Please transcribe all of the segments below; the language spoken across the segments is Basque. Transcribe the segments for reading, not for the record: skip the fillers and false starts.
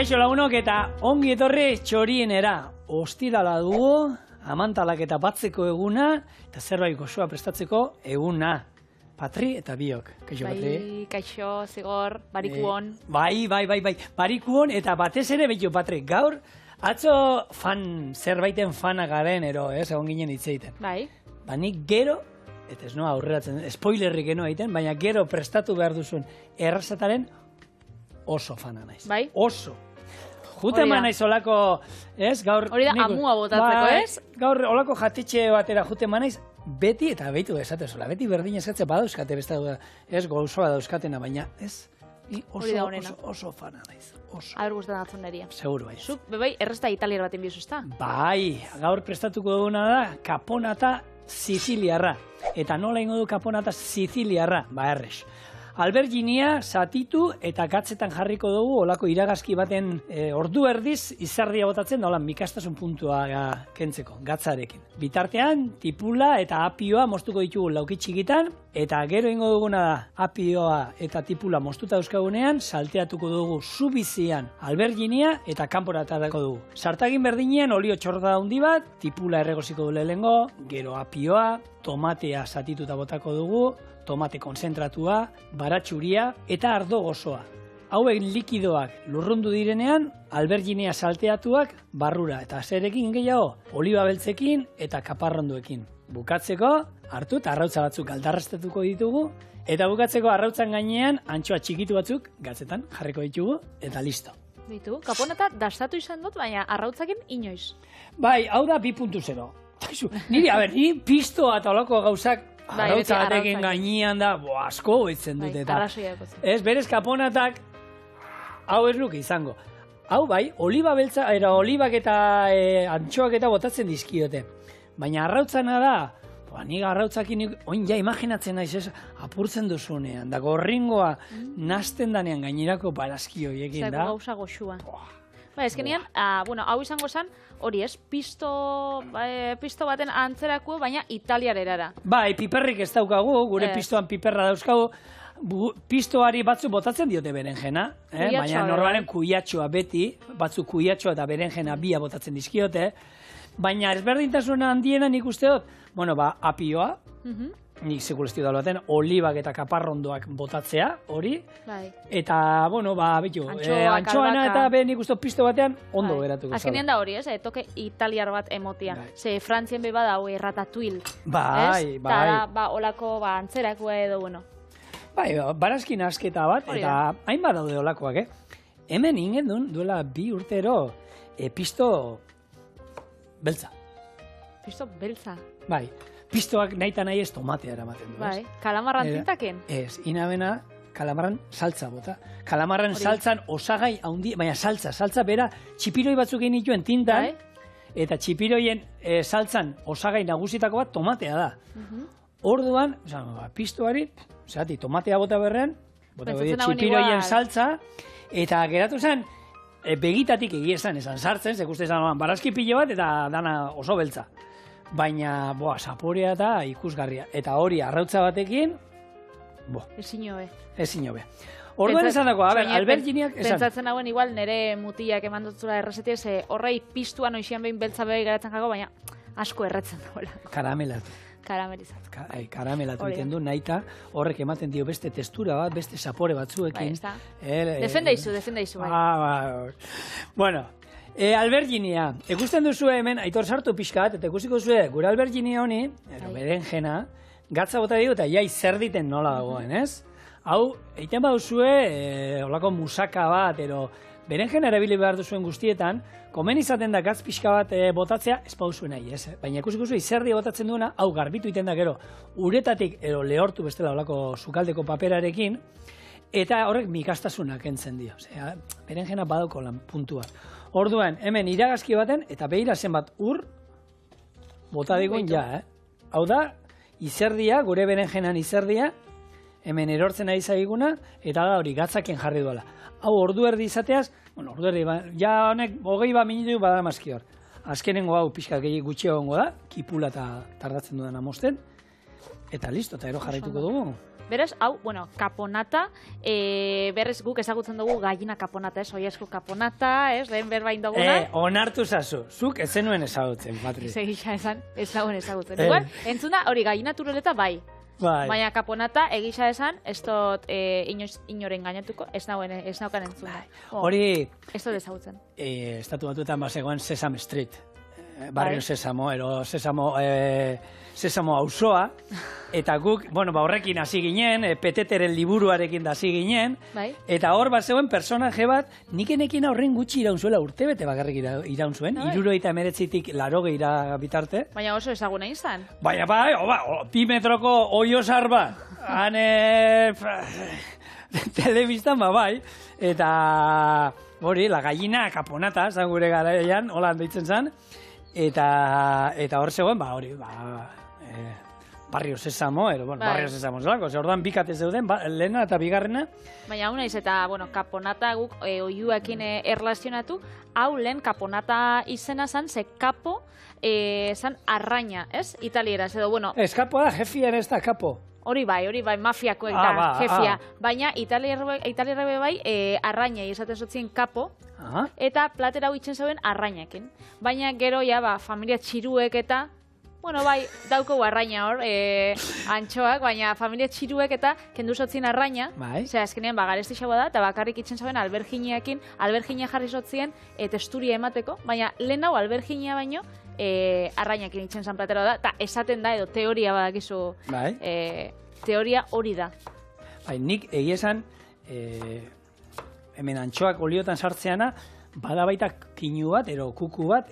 Kaixo lagunok eta ongi etorri txorienera. Ostirala dugu, amantalak eta batzeko eguna, eta zerbait gozoa prestatzeko eguna. Patri eta biok. Kaixo, Patri? Bai, kaixo, zigor, barikuon. Bai. Barikuon eta batez ere, betio, Patri, gaur, atzo zerbaiten fana garen, egon ginen hitz egiten. Bai. Ba, nik gero, eta ez noa aurreratzen, spoilerrik eno egiten, baina gero prestatu behar duzuen errazataren oso fana naiz. Bai? Oso. Jute eman naiz olako, ez? Gaur... Hori da amua botatzeko, ez? Gaur olako jatitxe batera jute eman naiz, beti, eta behitu esatezola, beti berdin eskatzea badauzkate, ez gauzoa dauzkatena, baina, ez? Oso fana naiz. Aber guztan atzun neria. Seguro, bai. Zuk, bebai, errezta italiar baten biozu, ezta? Bai, gaur prestatuko duguna da, kaponata siciliarra. Eta nola ingo du kaponata siciliarra? Ba, errex. Alberginia satitu eta gatzetan jarriko dugu olako iragazki baten ordu erdiz izardia botatzen da holan mikastasun puntua kentzeko, gatzarekin. Bitartean, tipula eta apioa moztuko ditugu lauki txikitan, eta gero ingo duguna da apioa eta tipula moztuta euskagunean, salteatuko dugu zubizian alberginia eta kanpora atarako dugu. Sartagin berdinean olio txorda handi bat, tipula erregoziko du lehengo, gero apioa, tomatea satituta botako dugu, tomate konzentratua, baratxuria eta ardo gozoa. Hauek likidoak lurrundu direnean, alberginia salteatuak barrura eta zerekin gehiago, oliba beltzekin eta kaparronduekin. Bukatzeko, hartu eta arrautza batzuk aldarrastatuko ditugu, eta bukatzeko arrautzan gainean antxoa txikitu batzuk gatzetan jarriko ditugu eta listo. Bitu, kaponata dastatu izan dut, baina arrautzakin inoiz. Bai, hau da 2.0. Niri pistoa eta olako gauzak arrautza batekin gainean da, asko hoitzen dut eta. Ez, berez kaponatak, hau ez nuke izango. Hau bai, oliba beltza, olibak eta antxoak eta botatzen dizkiote. Baina arrautzana da, nik arrautzakin, oin ja imaginatzen naiz ez, apurtzen duzunean, da gorringoa nasten danean gainerako barazki horiekin da. Zako gauza goxua. Ba, ezkenean, hau izango zen, hori ez, pisto baten antzerako, baina italiar erara. Bai, piperrik ez daukagu, gure pistoan piperra dauzkagu, pistoari batzu botatzen diote berenjena, baina normalen kuiatxoa beti, batzu kuiatxoa eta berenjena bia botatzen dizkiote, baina ezberdintasuna handiena nik uste dut, apioa, nik sekulestio da baten, olibak eta kaparrondoak botatzea, hori, eta, betu, antxoana eta nik uste pisto batean ondo geratuko. Azkenean da hori, ez, toke italiar bat emotia, ze Frantzien beba da, ratatouille, bai, eta olako antzerako edo, bueno. Bai, barazkin asketa bat, eta hainbat daude olakoak, Hemen ingen duela 2 urtero pisto beltza. Pisto beltza? Bai. Pistoak nahi eta nahi ez tomatea eramaten du. Bai, kalamarran tintaken? Ez, inabena kalamarran saltza bota. Kalamarran saltzan osagai haundi, baina saltza bera, txipiroi batzuk egin dituen tintan, eta txipiroien saltzan osagai nagusitako bat tomatea da. Orduan, pistoari, tomatea bota berrean, bota txipiroien saltza, eta geratu zen, begitatik egia esan sartzen, zekuste esan barazki pilo bat, eta dana oso beltza. Baina, zaporea eta ikusgarria. Eta hori arrautza batekin, ezin hobe. Orduan esan dako, alberginiak esan. Pentsatzen hauen igual nire mutiak eman dutzula errezetia, ze horrei pistuan oixian behin beltza behi garatzen jago, baina asko erretzen dagoela. Karamelatu. Karamelizatu. Karamelatu egiten du, nahita horrek ematen dio beste testura bat, beste zapore batzuekin. Defendaizu, bai. Bueno, alberginia, ikusten duzu hemen, aitor sartu pixka bat, eta ikusiko zuen, gure alberginia honi, berenjena, gatza bota digu eta jai zer diten nola dagoen, ez? Hau, egiten baduzue, olako musaka bat, berenjena erabili behar duzuen guztietan, komen izaten da gatz pixka bat botatzea, ez pauzuen nahi, ez? Baina ikusiko zuen, izerdia botatzen duena, hau garbitu iten da gero, uretatik lehortu bestela olako sukaldeko paperarekin, eta horrek mikastasunak kentzen dio. Osea, berenjena badauko lan puntua. Orduan, hemen iragazki baten, eta behira zenbat bota digun Hau da, izerdia, gure berenjenan izerdia, hemen erortzen ari zaiguna, eta da hori gatzaken jarri duela. Hau ordu erdi izateaz, ordu erdi, ja honek 20 minutu badara mazki hor. Azkenengo hau pixka gehi gutxiago da, kipula eta tardatzen dudan amosten. eta listo, eta ero jarraituko dugu. Beraz, hau, bueno, kaponata, berrez guk ezagutzen dugu gallina kaponata, oiazko kaponata, lehen berbain duguna. Onartu zazu, zuk ez zenuen ezagutzen, Patri. Egisa esan, ez dagoen ezagutzen. Igual, entzuna, hori gallina tureleta bai. Baina kaponata, egisa esan, ez dut inoren gainatuko, ez naukan entzuna. Hori... Ez dut ezagutzen. Estatu batuetan bazegoen Sesame Street. Barrio Sesamo, Sesamo auzoa, eta guk, horrekin hasi ginen, Peteteren liburuarekin hasi ginen, eta hor bazegoen personaje bat, nikenekin horren gutxi iraun zuela, urtebete bakarrik iraun zuen, 79tik 80 bitarte. Baina oso ezaguna izan. Baina bai, 2 metroko oiozar bat, han telebistan bai, eta hori, la gallina kaponata, zan gure garaian, hola deitzen zan, eta hor zegoen, Barrio Sesamo, Barrio Sesamo zelako, orduan bikate zeuden, lehena eta bigarrena. Baina hau naiz, eta, kaponata guk oiuekin erlazionatu, hau lehen kaponata izena zan, ze kapo zan arraina, ez? Italieraz, edo, Ez, kapoa da, jefian ez da kapo. Hori bai, mafiakoek da, jefia. Baina italierrebe bai arrainai esaten zotzien kapo, eta platera hau itzen zeuden arrainekin. Baina gero, familia txiruek eta, bai, dauko arraina hor, antxoak, baina familia txiruek eta kendu zotzien arraina, zera, azkenean garesti xaua da, eta bakarrik itzen zeuden albergineakin, alberginea jarri zotzien, testuria emateko, baina lehen hau alberginea baino, arrainakin itzen zan platera da, eta esaten da, edo teoria badakizu, teoria hori da. Nik egia esan, hemen antxoak oliotan sartzeana, bada baita kinu bat, ero kuku bat,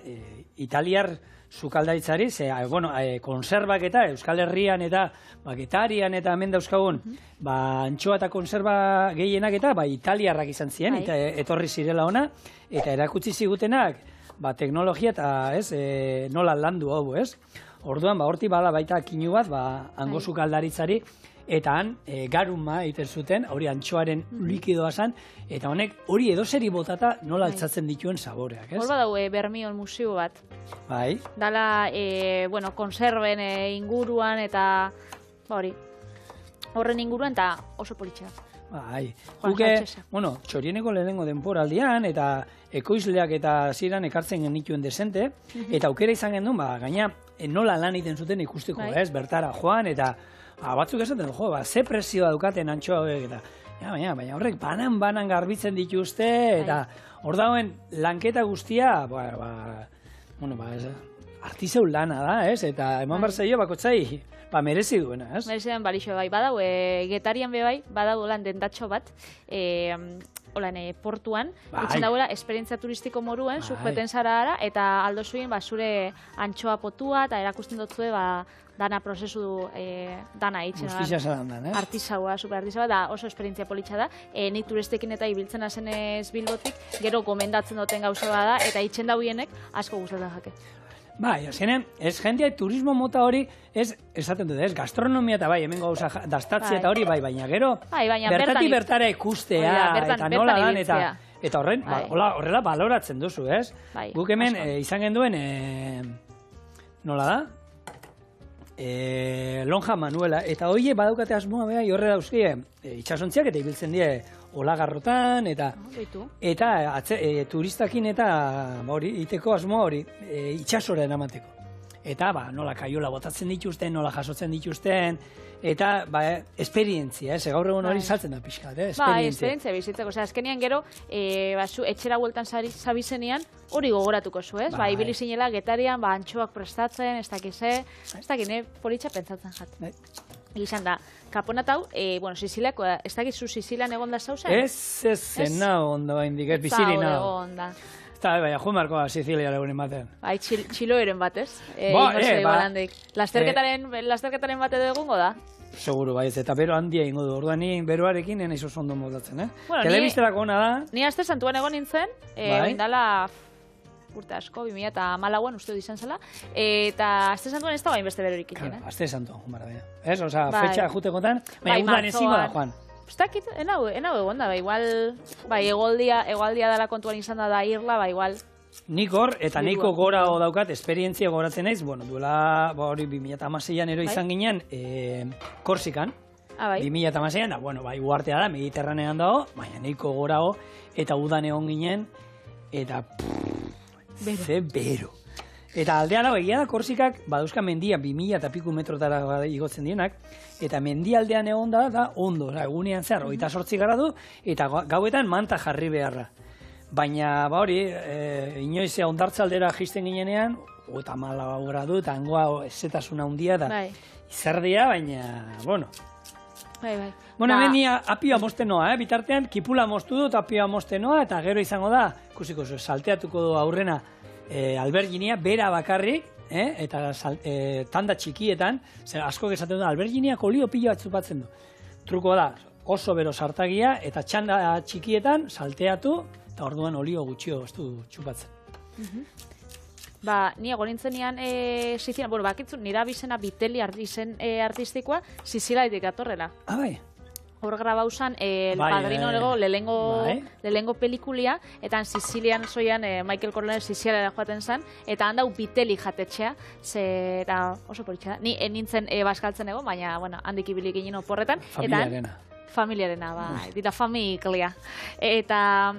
italiar sukaldaritzari, konserbak eta Euskal Herrian eta Getarian eta hemen dauzkagun, antxoa eta konserba gehienak eta italiarrak izan ziren, eta etorri zirela ona, eta erakutsi zigutenak, teknologia eta nola landu hau, ez? Orduan, horti bada baita kinu bat, hango sukaldaritzari, eta han garuma egiten zuten, hori antxoaren likidoa zan, eta honek hori edozeri botata nola altzatzen dituen saboreak, ez? Hor badau Bermion museo bat. Bai. Dala, konserben inguruan eta, horren inguruan eta oso politxea. Bai, txorieneko lehenengo denporaldian, eta ekoizleak eta ziren ekartzen genituen desente, eta aukera izan genuen, gaina nola lan egiten zuten ikusteko, ez, bertara joan, eta batzuk esaten du, ze prezioa daukaten antxoa horiek, eta baina horrek banan garbitzen dituzte, eta hor dauen lanketa guztia, artisau lana da, ez, eta eman barzaio bakotzai, merezi duena, ez? Merezi duen balixo bai, badau, Getarian bai, badau lan dendatxo bat, portuan, itzen dauela, esperientzia turistiko moruen, zuk beten zara ara, eta aldo zuen, zure antxoa potua, eta erakusten dutzue, dana prozesu, dana eitzen. Guztizia zaran dan, ez? Artisaua, super artisaua, da oso esperientzia politxa da. Nik turistekin eta ibiltzen azenez Bilbotik, gero gomendatzen duten gauza da, eta itzen dauienek asko gustatzen jake. Bai, azkenean, ez jendia turismo mota hori, esaten dut, ez, gastronomia eta hemen gauza dastatzea eta hori, baina gero, bertatik bertara ikustea, eta nola dan, eta horrela baloratzen duzu, ez? Guk hemen izan genduen, nola da? Lonja Manuela, eta hoie badaukate asmoa beha, horre dauzkie, itxasontziak eta ibiltzen die olagarrotan, eta turistakin eta iteko asmoa hori, itxasora eramateko. Eta nola kaiola botatzen dituzten, nola jasotzen dituzten, eta esperientzia, gaur egun hori saltzen da pixkat, esperientzia bizitzeko, azkenean gero, etxera bueltan zabizenean, hori gogoratuko zu, ez? Ibili zinela, Getarian, antxoak prestatzen, ez dakine, politxa pentsatzen jat. Izan da, kaponata hau, Siciliako, ez dakizu Sicilian egon da zauzen? Ez zena onda baindik, ez bizirina. Eta, joan marko Sicilia legunen baten. Txiloeren bat, ez? Lasterketaren bat edo egongo da? Seguro, eta bero handia ingo du. Orduan ni beroarekin nena izo ondo motatzen, Telebisterako ona da. Ni aste santuan egon nintzen, oindala urte asko, 2014an uste izan zela, eta aste santuan ez da bain beste berorik iten, Aste santuan, ez? Osa, fetxa jutekotan, baina udan ezingo da, Juan. Enau egon da, igual, egoaldia dela kontuan izan da irla, igual, Nik hor, eta nahiko gora daukat, esperientzia goratzen naiz, bueno, duela, hori 2016an ero izan ginen, Korsikan, 2016an, bueno, bai, uartea da, Mediterranean dago, baina nahiko gorago, eta udan egon ginen, eta ze bero. Eta aldea dago, egia da, Korsikak, baduzka mendian, 2000 eta piku metrotara igotzen dienak, eta mendialdean egon da ondo, egunean zehar, 28 gradu, eta gauetan manta jarri beharra. Baina, hori, inoiz ondartzaldera jisten ginenean, 34 gradu, eta hangoa ezetasuna handia da. Izerdia, baina, bueno. Bueno, hemen ni apioa mosten noa, bitartean, kipula mostu dut, apioa mosten noa, eta gero izango da, ikusiko salteatuko du aurrena alberginia, bera bakarrik, eta tanda txikietan, asko esaten du, alberginiak olio pilo bat zupatzen du. Truko da, oso bero sartagia, eta txanda txikietan salteatu, eta orduan olio gutxio ez du txupatzen. Ni agorintzen nian Sizilan, bueno, bakitzu, nire abizena Biteli izen artistikoa, Sizilaitik atorrela. Bai. Hor grabauzan, El Padrino lehengo pelikulia, eta Sizilian zoian Michael Corleone Siziliara joaten zen, eta handau Biteli jatetxea, zera oso politxea da. Ni nintzen baskaltzen egon, baina, bueno, handik ibilik ginen oporretan. Familiarena, dita familia. Eta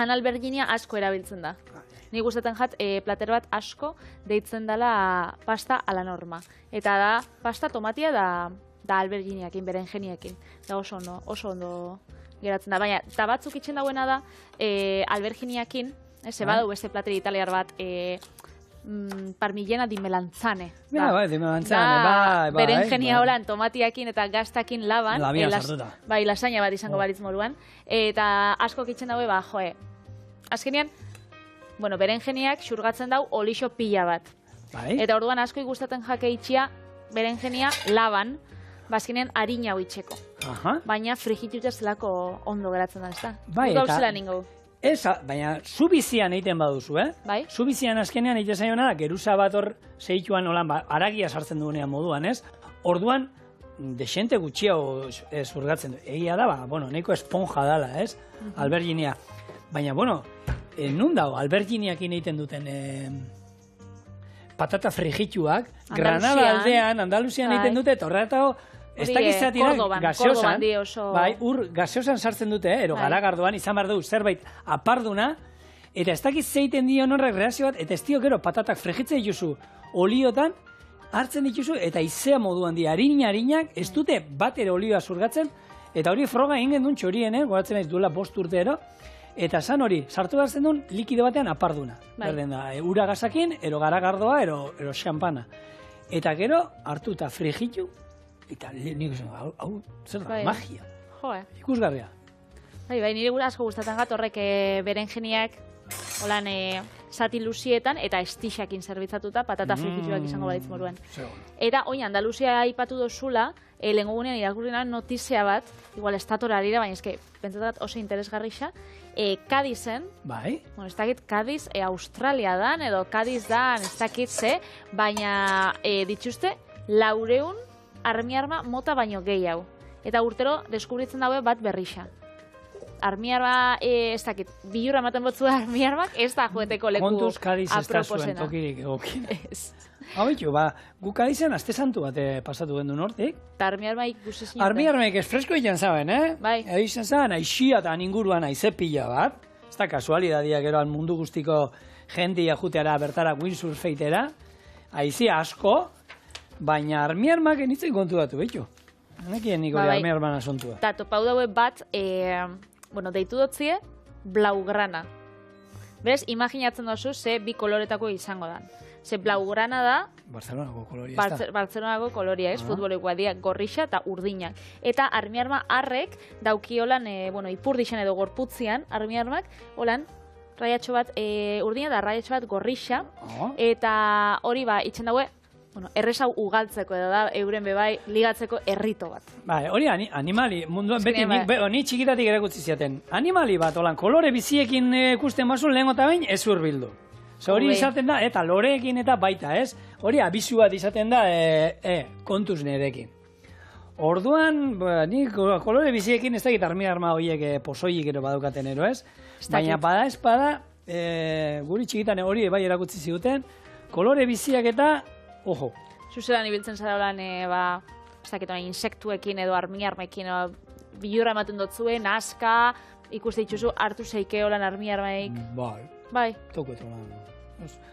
Analberginia asko erabiltzen da. Ni gustatzen jat, plater bat asko deitzen dela pasta ala norma. Eta da, pasta tomatia da alberginiakin, berenjeniekin. Da oso ondo geratzen da. Baina, eta batzuk itxen dauena da, alberginiakin, badu beste plater italiar bat, parmigiana di melanzane. Di melanzane, berenjenia holan tomatiakin eta gaztakin laban. Labian sartuta. Bai, lasaina bat izango baritz moduan. Eta asko itxen daue, azkenean, bueno, berenjeniak xurgatzen dau olixo pila bat. Eta orduan asko igustaten jake itxia berenjenia laban, azkenean harina itxeko. Baina frigituta zelako ondo geratzen da, ez da? Bai, eta... Baina, zu bizian egiten baduzu, Bai. Zu bizian azkenean egiten zaiona da, geruza bat hor zeituan aragia sartzen dugunean moduan, ez? Orduan, desente gutxiago zurgatzen du. Egia da, bueno, nahiko esponja dala, ez? Alberginia. Baina, bueno, nun dago, alberginiakin egiten duten patata frigituak, Granada aldean, Andaluzian egiten dute, eta horretago, ez dakizatira gaseosan, gaseosan sartzen dute, ero garagardoan, izan behar dugu zerbait aparduna, eta ez dakiz zeiten dio horrek reazio bat, eta ez dio gero patatak frigitzen dituzu oliotan, hartzen dituzu, eta izea moduan di, harinak, ez dute bat ere olioa zurgatzen, eta hori froga ingen duen txorien, goratzen ez duela 5 urte eta zan hori, sartu gartzen duen likido batean aparduna. Berden da, ura gazakin, ero garagardoa, ero xampana. Eta gero, hartu eta frigitu, eta nik esan, hau, zer da, magia. Ikusgarria. Bai, nire gura asko gustatzen gat horrek berenjeniak, holan, zati luzietan, eta estixakin zerbitzatuta, patata frigituak izango balitz moruan. Eta, oin, Andaluzia aipatu dozula, lehenko gunean irakurrena notizia bat, igual estatora dira, baina eske, pentsatat oso interesgarrixa, Kadizen, bueno, ez dakit Kadiz Australia dan, edo Kadiz dan, ez dakit ze, baina dituzte 400 armiarma mota baino gehiago. Eta urtero deskubritzen daue bat berrixa. Armiarma, ez dakit, bilura ematen botzu da armiarmak, ez da joeteko leku aproposena. Kontuz Kadiz ez da zuen tokirik egokin. Hau bitu, gu Kadizen aste santu bat pasatu gendu nortik. Eta armiarmaik guzi zinuten. Armiarmaik ez fresko egin zaben, Bai. Egin zaben, aixia eta inguruan aize pila bat. Ez da kasualidadia gero mundu guztiko jendia juteara bertara windsurfeitera. Aizia asko, baina armiarmak enitzen kontu datu, bitu. Nekien niko armiarman asontua. Eta topau daue bat, bueno, deitu dotzie, blaugrana. Bez, imaginatzen dozu, ze bi koloretako izango dan. Ze blaugrana da... Barcelonako koloria, ez da? Barcelonako koloria, ez? Futbolekoa dira gorrixa eta urdinak. Eta armiarma harrek dauki holan, bueno, ipurdixan edo gorputzian, armiarmak, holan, raiatxo bat urdina da raiatxo bat gorrixa. Eta hori itxen daue, bueno, errezau ugaltzeko edo da, euren bebai ligatzeko errito bat. Bai, hori animali, munduan beti, ni txikitatik erakutsi ziaten. Animali bat, holan, kolore biziekin ikusten bazun lehen eta bain, ez urbildu. Hori izaten da, eta loreekin eta baita, ez? Hori abizu bat izaten da, kontuz nerekin. Orduan, ni kolore biziekin ez dakit armiarma horiek pozoiik ero badukaten ero, ez? Baina bada ez bada, guri txikitan hori bai erakutsi ziguten, kolore biziak eta, ojo. Zuzeran ibiltzen zara holan, insektuekin edo armiarmekin, bilurra ematen dotzuen, aska, ikuste dituzu, hartu zeike holan armiarmeik. Bai. Tokuetu lan.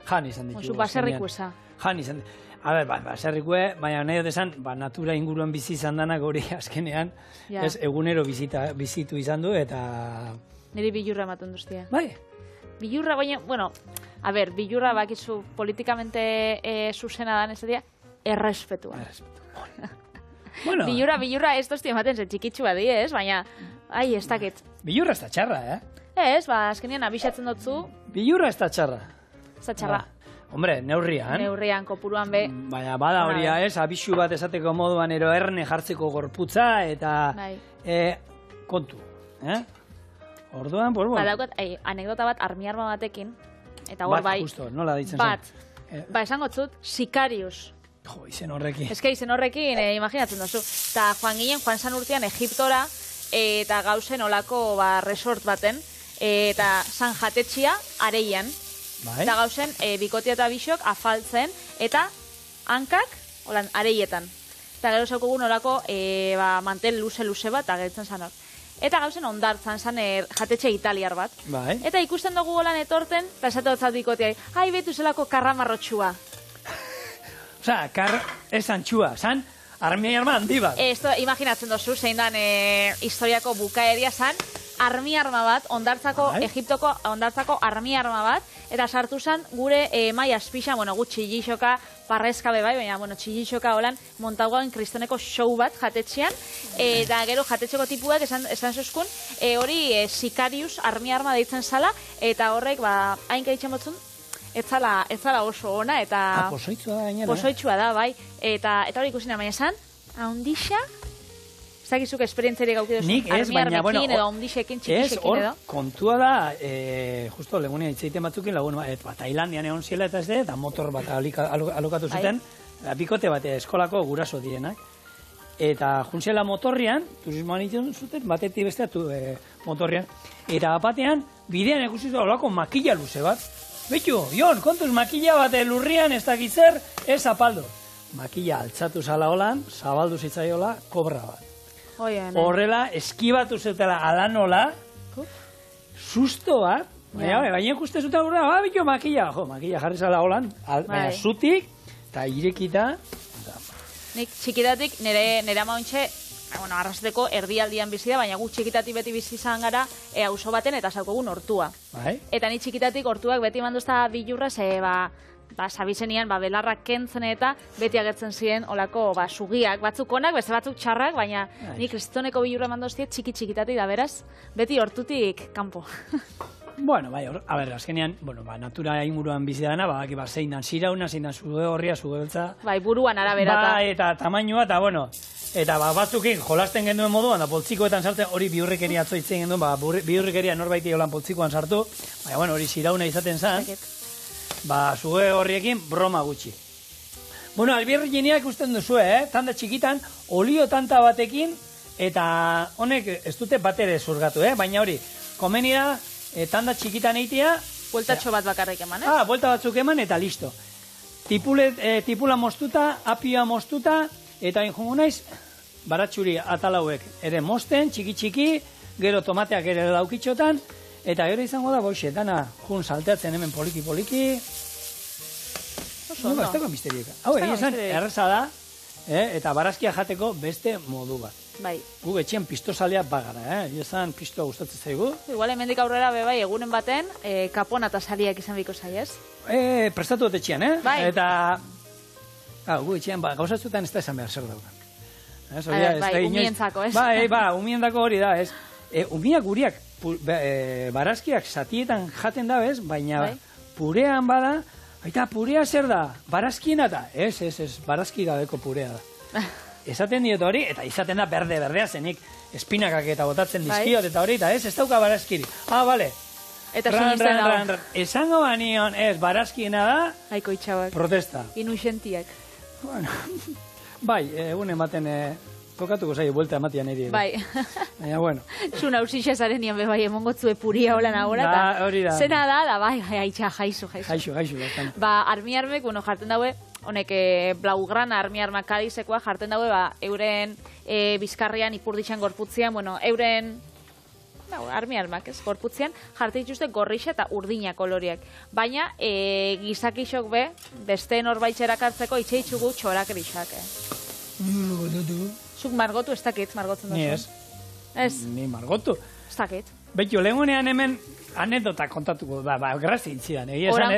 Jan izan ditugu. Baserriku esa. Jan izan ditugu. A ber, baserrikue, baina nahi dut esan, natura inguruan bizi izan danak hori azkenean, egunero bizitu izan du, eta... Niri bilurra ematen duztia. Bai. Bilurra, baina, bueno, a ber, bilurra bakizu politikamente zuzena dan ez dira, errespetua. Bueno. Bilurra ez dozti ematen zen txikitsu badi, ez? Baina, ez dakit. Bilurra ez da txarra, Ez, azkenean abisatzen dutzu. Bilurra ez da txarra. Ez da txarra. Hombre, neurrian. Neurrian, kopuruan be. Baina, bada horia ez, abisu bat esateko moduan ero erne jartzeko gorputza, eta kontu. Orduan, pues, bueno. Badaukat, anekdota bat armiarma batekin, eta hor bai. Bat, justo, nola ditzen zen? Esango zut, Sikarius. Jo, izen horrekin. Ez que izen horrekin, imaginatzen duzu. Eta joan zan urtean Egiptora, eta gauzen olako resort baten, eta zan jatetxia areian. Eta gauzen, bikotia eta bisok afaltzen, eta hankak, holan, areietan. Eta gero zaukogun olako mantel luze bat, agertzen zan hor. Eta gauzen ondartzan zan jatetxe italiar bat. Eta ikusten dugu holan etorten, eta esate hotzat bikotia, betu zelako karramarrotxua. Osa, ez antxua, zan armiarma handi bat. Imaginatzen dozu, zein dan historiako bukaeria zan, armiarma bat, Egiptoko ondartzako armiarma bat, eta sartu zan gure mai azpixan, gu txillixoka, parrezkabe bai, baina txillixoka holan, montagoan kristoneko show bat jatetxean, eta gero jatetxeko tipuak esan zuzkun, hori Sikarius armiarma deitzen zala, eta horrek, hain keritzen botzun, ez zala oso ona, eta... Pozoitzua da gainera. Pozoitzua da, bai. Eta hori ikusina, baina esan, haundixa, zakizuk esperientziari gaukidozun, armiarmekin edo haundixekin, txikixekin edo. Kontua da, justo legunia itzeiten batzukin, Tailandian egon ziela eta ez de, eta motor bat alokatu zuten, bikote bat eskolako guraso direnak. Eta juntziela motorrian, turismoan egiten zuten, batetik besteatu motorrian. Eta batean, bidean ikusi zuen olako makila luze bat. Betu, Jon, kontuz makila bat lurrian ez dakitzer, ez apaldo. Makila altzatu zala holan, zabaldu zitzaiola, kobra bat. Horrela, eskibatu zutela alanola, susto bat, baina ikuste zuten horrela, betu, makila jarri zala holan, baina zutik, eta irekita. Nik txikitatik nire amauntxe, arrasteko erdialdian bizi da, baina gu txikitatik beti bizi izan gara auzo baten eta zaukogun hortua. Eta ni txikitatik hortuak beti manduzta bilurra, zabizenian belarrak kentzen eta beti agertzen ziren olako sugiak, batzuk onak, beste batzuk txarrak, baina ni kristoneko bilurra manduztiet txikitatik da beraz, beti hortutik kanpo. Bueno, azkenean, natura inguruan bizi dana, zein dan zirauna, zein dan zuge horria, zuge beltza. Buruan arabera. Eta tamainua, eta batzukin jolasten genduen moduan, poltsikoetan sartzen, hori biurrikeria atzoitzen genduen, biurrikeria norbaiti holan poltsikoan sartu, baina hori zirauna izaten zan, zuge horriekin broma gutxi. Bueno, albirrikinia ikusten duzu, tanda txikitan, olio tanta batekin, eta honek ez dute bat ere zurgatu, baina hori, komenia, tanda txikitan eitea... Bueltatxo bat bakarrik eman, buelta batzuk eman eta listo. Tipula moztuta, apioa moztuta, eta injongo naiz, baratxuri atalauek ere mozten, txiki-txiki, gero tomateak ere daukitxotan, eta gero izango da, dana jun salteatzen hemen poliki-poliki. Ez dago misterieka. Hau, esan, erreza da, eta barazkia jateko beste modu bat. Gu etxean pistozalea bagara, esan pistoa gustatzen zaigu. Igual hemendik aurrera bebai egunen baten, kaponata saliak izan biko zaiez. Prestatu dut etxean, eta... Gu etxean, gauzatzutan ez da esan behar zer daukan. Umientzako, ez? Umientzako hori da, ez. Umiak guriak, barazkiak zatietan jaten da, ez, baina purean bada, eta purea zer da, barazkiena da? Ez, barazki gabeko purea da. Esaten diot hori, eta izaten da berdea zenik espinakak eta botatzen dizkiot, eta hori, eta ez dauka barazkiri. Bale. Eta sinisten hau. Esango banion, barazkiena da, Aiko itxabak. Protesta. Inuxentiak. Bueno, bai, egun ematen tokatuko zaio, buelta ematia niri. Bai. Baina, bueno. Zun hausixa zaren nien bebai emongotzue puria holan agora. Da, hori da. Zena da, bai, haitxa, jaizu. Jaizu, bastan. Ba, armiarmek, bueno, jarten daue, honek blaugrana armiarmak kadizekoa jarten daue, ba, euren bizkarrian ipurditxan gorputzian, bueno, euren armiarmak, ez, gorputzian, jarte dituzte gorrixa eta urdina koloriak. Baina, gizakixok be, beste norbait erakartzeko itxe ditugu txorak grixak, Zuk margotu ez dakit, margotzen duzu. Ni ez. Ez. Ni margotu. Ez dakit. Betio, lehenean hemen anedota kontatuko, grazia intzidan.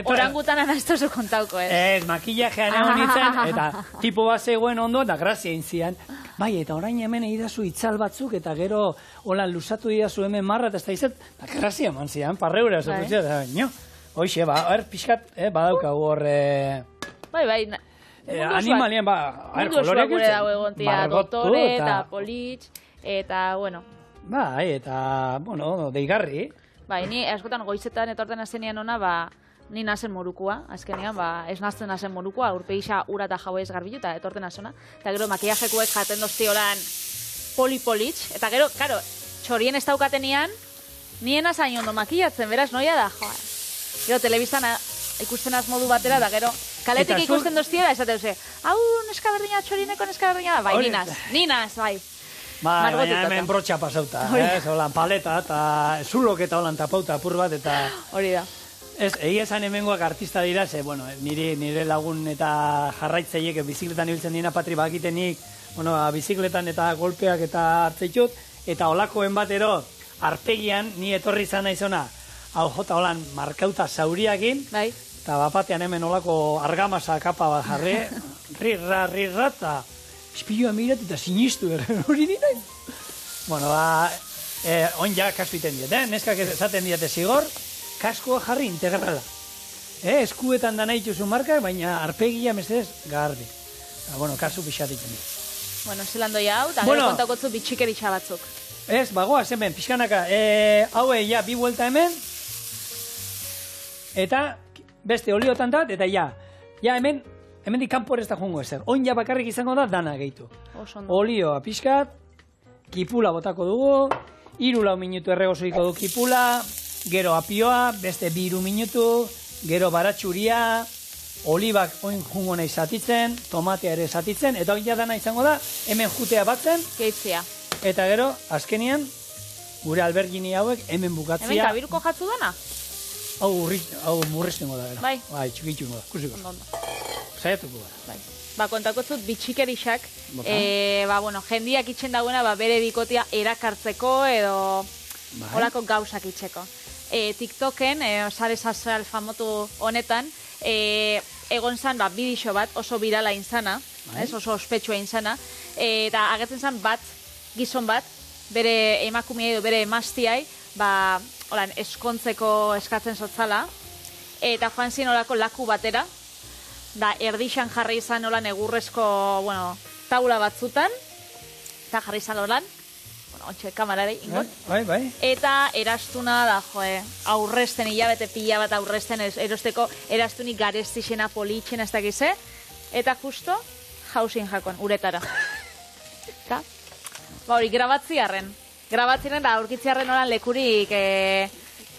Orangutan anaztozu kontauko, ez? Ez, makillajean egon nintzen, eta tipo bat zegoen ondo, eta grazia intzidan. Bai, eta orain hemen egidazu itzal batzuk, eta gero holan lusatu didazu hemen marra, eta ez da izet, grazia eman zidan, parreura, hoxe, pixkat, badaukagu horre... Bai, animalien, koloreak gure dago egontia, dotore eta politx, eta, bueno. Bai, eta, bueno, deigarri. Bai, ni askotan goizetan etorten azenian ona, ni nazen morukua, azkenean, ez nazten nazen morukua, urpeisa ura eta jau ez garbilu, eta etorten azona. Eta gero, makiajekuek jaten dozti holan politx, eta gero, karo, txorien ez daukatenean, nien azain ondo makillatzen, beraz, noia da, joa. Gero, telebistan ikusten az modu batera, da gero, kaletik ikusten doztiera, esate duze, hau neska berdina txorineko neska berdina, bai, ninaz, bai. Bai, baina hemen brotxa pasauta, holan paleta, eta zulok eta holan tapauta apur bat, eta... Hori da. Ez, egia esan hemengoak artista dira, ze, bueno, nire lagun eta jarraitzeiek bizikletan ibiltzen dina patri bakitenik, bueno, bizikletan eta golpeak eta hartzeitut, eta holakoen batero, arpegian, ni etorri izan naizona, hau jota holan markauta zauriakin, bai. Eta bapatean hemen olako argamasa kapa bat jarri, rirra, eta espilloa mirat eta sinistu hori nina. Bueno, on ja kasu iten diet, neskak esaten diete zigor, kaskoa jarri integrala. Eskuetan da nahi txuzu markak, baina arpegia mesedez garbi. Bueno, kasu pixat iten diet. Bueno, zelan doia hau, eta gero kontakotzu bitxikeritxa batzuk. Ez, bagoaz hemen, pixkanaka, haue, ja, bi vuelta hemen, eta beste oliotan dat, eta ja hemen kanpor ez da joango ezer. On ja bakarrik izango da dana gehitu. Olioa pixkat, kipula botako dugu, 3-4 minutu erregozoiko du kipula, gero apioa, beste 2 minutu, gero baratxuria, olibak oin jungo nahi zatitzen, tomatea ere zatitzen, eta hori dana izango da, hemen jutea batzen, gehitzea. Eta gero, azkenian, gure albergini hauek hemen bukatzea. Hemen kabiruko jatzu dana? Hau murriztengo da, gara. Bai, txikitxungo da, kusiko. Zaiatuko da. Ba, kontakotzut bitxikerixak, bueno, jendiak itxen dagoena, bere bikotia erakartzeko edo holako gauzak itxeko. TikToken, sare sozial famotu honetan, egon zan bidixo bat oso birala inzana, oso ospetsua inzana, eta agertzen zan gizon bat, bere emakumea edo bere emaztiai, eskontzeko eskatzen sotzala, eta joan zin olako laku batera, da erdixan jarri izan olan egurrezko, taula batzutan, eta jarri izan olan, ontxe kamarare ingot, eta erastuna da, aurresten, hilabete pila bat aurresten, erosteko erastunik garestixena, politxena, ez dakize, eta justo, jausin jakon, uretara. Eta, hori, grabatziarren da aurkitziarren oran lekurik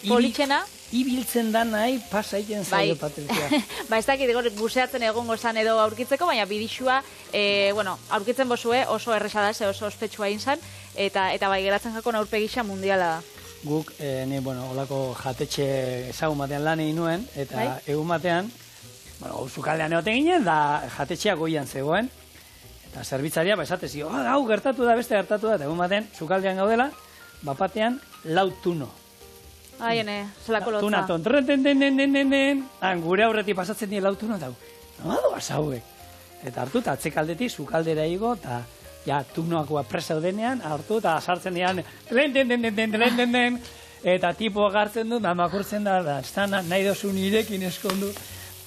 politxena. Ibiltzen da nahi pasaiten zailo Patricia. Ez dakit, buseatzen egongo zan edo aurkitzeko, baina bidixua, aurkitzen bozue oso erresa da, oso ospetsua inzan, eta bai geratzen jakon aurpegisa mundiala da. Guk, olako jatetxe ezagun batean lan egin nuen, eta egun batean, zukaldean egoten ginen, da jatetxea goian zegoen, eta zerbitzaria, esatez, hau gertatu da, beste gertatu da, eta egun batean, zukaldean gaudela, bapatean, 4 tuno. Aiene, zelako lotza. Tunaton, gure aurretik pasatzen dien 4 tuno, eta doaz hauek. Eta hartu, eta atzekaldetik, zukaldera igo, eta ja, tunoakoa presa denean, hartu, eta sartzen dian, eta tipo agartzen du, da makurtzen da, nahi dozu nirekin eskondu,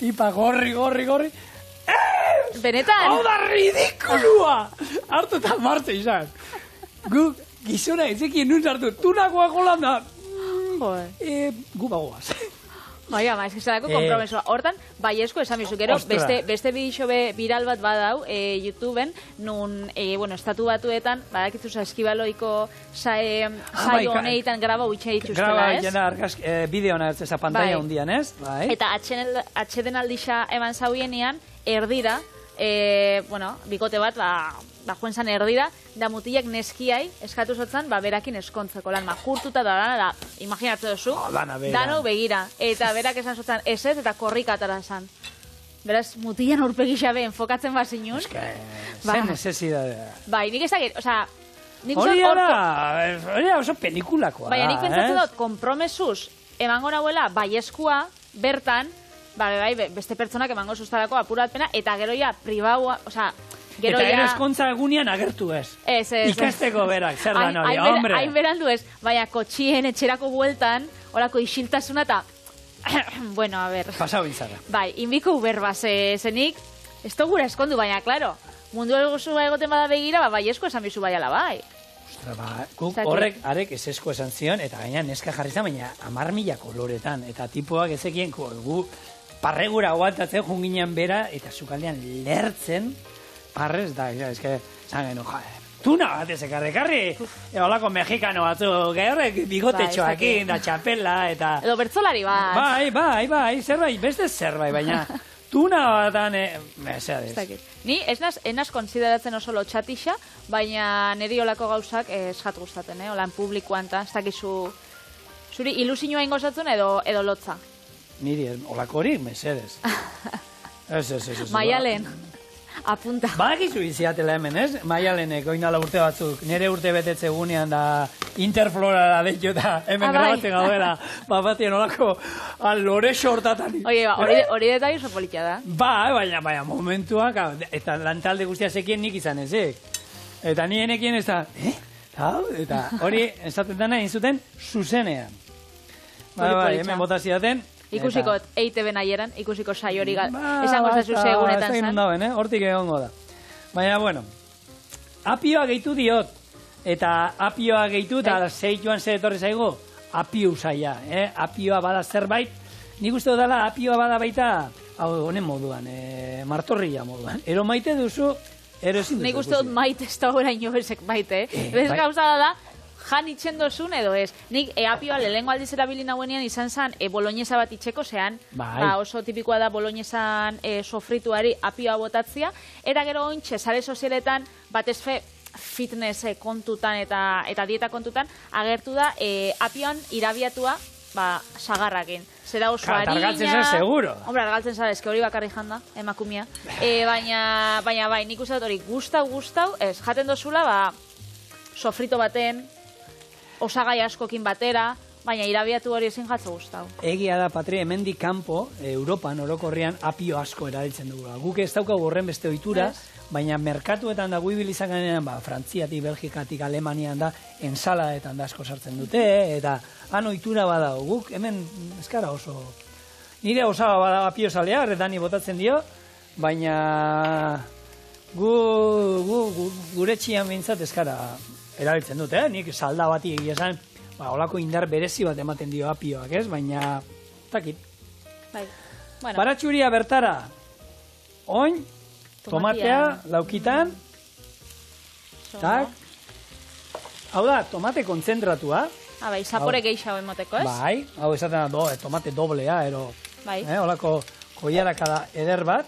tipa gorri, benetan? Hau da ridikulua! Hartu eta martze izan. Guk gizona ezekien nun hartu, tunakoa jolan da. Gu bagoaz. Bai, ama, eskizalako kompromesoa. Hortan, baiezko esan bizu, gero, beste bidixo viral bat badau, YouTubeen, nun, estatu batuetan, badakitzu eskibaloiko saio honeitan graba uitxe dituztela, ez? Graba, bideona ez eza pantalla hundian, ez? Eta atxeden aldixa eman zauienean, erdira, bikote bat, joen zan erdira, da mutilak neskiai eskatu zotzan, berakin eskontzeko lan, jurtuta da lana, imaginatze duzu, dano begira, eta berak esan zotzan ez eta korrika atara zan. Beraz, mutilan aurpegisa be, enfokatzen bazinun. Zen necesidadea. Bai, nik ezagir, hori oso pelikulakoa. Baina nik pentsatzen dut, kompromesuz, emango nahuela, baieskua, bertan, beste pertsonak emango sustarako apuratpena, eta gero ja, pribaua, eta eskontza egunean agertu ez. Ikasteko berak, zer da hori, hombre. Hain berandu ez, baina kotxien etxerako bueltan, horako isiltasuna eta, bueno, a ver. Pasau bintzara. Bai, inbiko uberba zenik, ez gura eskondu, baina, klaro, mundu egozu egoten bada begira, bai esko esan bizu bai ala bai. Horrek, arek ez esko esan zion, eta gaina neska jarri zan, baina 10.000 koloretan, eta tipoak ezekien, gu parregura aguantatzen junginean bera, eta sukaldean lertzen, parrez da, eske, zan geno, tuna bat ezekarrekarri, holako mexikano batzu, gerrek bigotetxoakin, da txapela, eta... Edo bertzolari bat. Bai, zerbait, beste zerbait, baina tuna batan, mesedez. Ni, enaz konsideratzen oso lotxatixa, baina niri olako gauzak esat gustaten, holan publikoan, ez dakizu, zuri ilusinua ingozatzen edo lotza. Niri, olako hori, mesedez. Ez. Maialen. Apunta. Badakizu iziatela hemen, ez? Maialenek, oinala urte batzuk, nire urte betetze gunean da Interflora da deitio eta hemen grabatzen gaudela, batien olako lore sortatan. Oie, hori detai oso politia da. Baina momentuak, eta lantalde guztia zekien nik izan ezek. Eta ni enekien ez da, eta hori esaten dena inzuten zuzenean. Hemen botaziaten. Ikusiko EITB nahieran, ikusiko sai hori esango zazu segunetan zan. Hortik egongo da. Baina, bueno, apioa gehitu diot. Eta apioa gehitu, eta zeituan ze etorri zaigu, apio zaila. Apioa bada zerbait. Nik uste dela apioa bada baita, honen moduan, martorria moduan. Ero maite duzu, ero ezin duzu. Nik uste dut maite ez da oraino bezek maite. Ez gauza da, jan itxen dozun edo ez. Nik apioa lehengo aldiz erabili nahuenean izan zen boloñesa bat itxeko, zean oso tipikoa da boloñesan sofrituari apioa botatzia. Eta gero ointxe, sare sozialetan, batez fitness kontutan eta dieta kontutan, agertu da apioan irabiatua sagarrakin. Zera oso harina... Argaltzen zara, seguro. Hombre, argaltzen zara, eski hori bakarri janda, emakumia. Baina bai, nik uste dut hori gustau, ez, jaten dozula, sofrito baten, osagai askokin batera, baina irabiatu hori ezin jatzo guztau. Egia da, Patri, hemendik kanpo, Europan, orokorrean, apio asko erabiltzen dugu. Guk ez daukagu horren beste ohitura, baina merkatuetan da guibil izan ganean, Frantziatik, Belgikatik, Alemanian da, ensaladetan da asko sartzen dute, eta han ohitura badau. Guk hemen, eskara oso... Nire osaba bada apio zalea, redani botatzen dio, baina gure txian bintzat eskara erabiltzen dute, nik salda bati egia esan, holako indar berezi bat ematen dio apioak, ez? Baina, takit. Baratxuria bertara, oin, tomatea, laukitan, tak. Hau da, tomate kontzentratua. Bai, zapore gehiago emoteko, ez? Bai, hau esaten da, tomate doblea, ero, holako koiarakada eder bat.